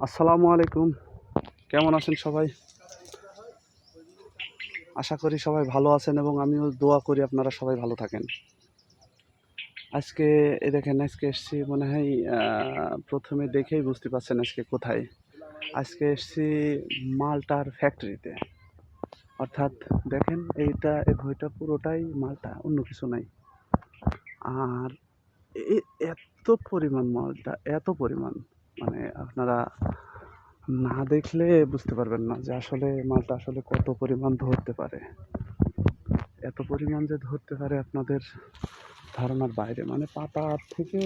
আসসালামু আলাইকুম। কেমন আছেন সবাই? আশা করি সবাই ভালো আছেন এবং আমিও দোয়া করি আপনারা সবাই ভালো থাকেন। আজকে দেখেন আজকে এসছি মনে হয় প্রথমে দেখেই বুঝতে পারছেন আজকে কোথায়। আজকে এসছি মালটার ফ্যাক্টরিতে। অর্থাৎ দেখেন এই বইটা পুরোটাই মালটা, অন্য কিছু নাই। আর এ এত পরিমাণ মালটা, এত পরিমাণ মানে আপনারা না দেখলে বুঝতে পারবেন না যে আসলে মালটা আসলে কত পরিমাণ ধরতে পারে। এত পরিমাণ যে ধরতে পারে আপনাদের ধারণার বাইরে। মানে পাতার থেকে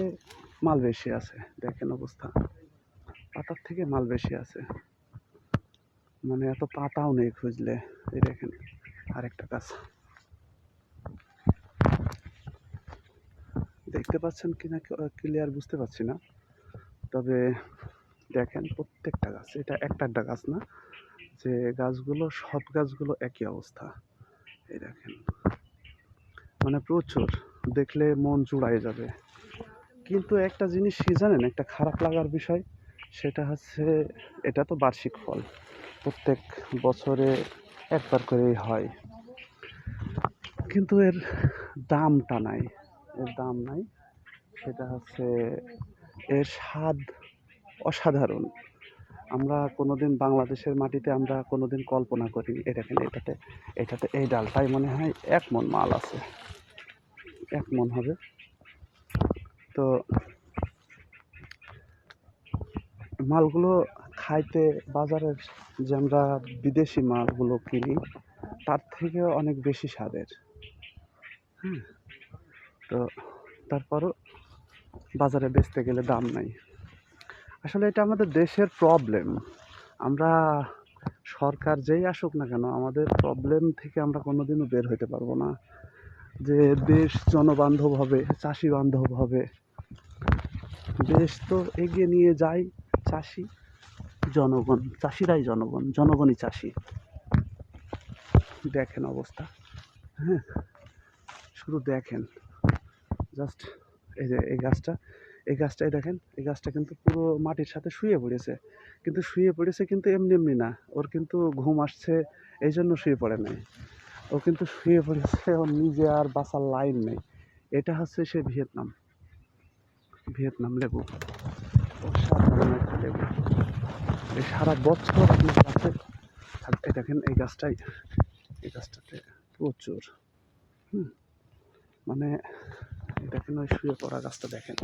মাল বেশি আছে। দেখেন অবস্থা। পাতার থেকে মাল বেশি আছে। মানে এত পাতাও নেই খুঁজলে। এই দেখেন আরেকটা গাছ। দেখতে পাচ্ছেন কিনা ক্লিয়ার বুঝতে পারছি না। তবে দেখেন প্রত্যেকটা গাছ, এটা একটা গাছ না, যে গাছগুলো সব গাছগুলো একই অবস্থা। এই দেখেন মানে প্রচুর, দেখলে মন জুড়ায় যাবে। কিন্তু একটা জিনিস কি জানেন, একটা খারাপ লাগার বিষয়, সেটা হচ্ছে এটা তো বার্ষিক ফল, প্রত্যেক বছরে একবার করেই হয়, কিন্তু এর দামটা নাই। এর দাম নাই, সেটা হচ্ছে এর স্বাদ অসাধারণ। আমরা কোনোদিন বাংলাদেশের মাটিতে আমরা কোনোদিন কল্পনা করি। এই দেখেন এটাতে, এটাতে এই ডালটাই মনে হয় 1 মণ মাল আছে, 1 মণ হবে। তো মালগুলো খাইতে বাজারের যে আমরা বিদেশি মালগুলো কিনি তার থেকে অনেক বেশি স্বাদের। হ্যাঁ, তো তারপরও বাজারে বেচতে গেলে দাম নাই। আসলে এটা আমাদের দেশের প্রবলেম। আমরা সরকার যেই আসুক না কেন, আমাদের প্রবলেম থেকে আমরা কোনোদিনও বের হইতে পারবো না। যে দেশ জনবান্ধব হবে, চাষি বান্ধব হবে, দেশ তো এগিয়ে নিয়ে যায় চাষি, জনগণ, চাষিরাই জনগণ, জনগণই চাষি। দেখেন অবস্থা। হ্যাঁ, শুধু দেখেন, জাস্ট এই যে এই গাছটা, এই গাছটাই দেখেন, এই গাছটা কিন্তু পুরো মাটির সাথে শুয়ে পড়েছে। কিন্তু শুয়ে পড়েছে কিন্তু এমনি এমনি না, ওর কিন্তু ঘুম আসছে, এই জন্য শুয়ে পড়ে নাই। ও কিন্তু শুয়ে পড়েছে, ওর নিজে আর বাঁচার লাইন নেই। এটা হচ্ছে সে ভিয়েতনাম, ভিয়েতনাম লেবু, অসাধারণ একটা লেবু। এই সারা বছর আপনার গাছে থাকতে। দেখেন এই গাছটাই, এই গাছটাতে প্রচুর। হুম, মানে দেখেন ওই শুয়ে পড়া গাছটা দেখেন।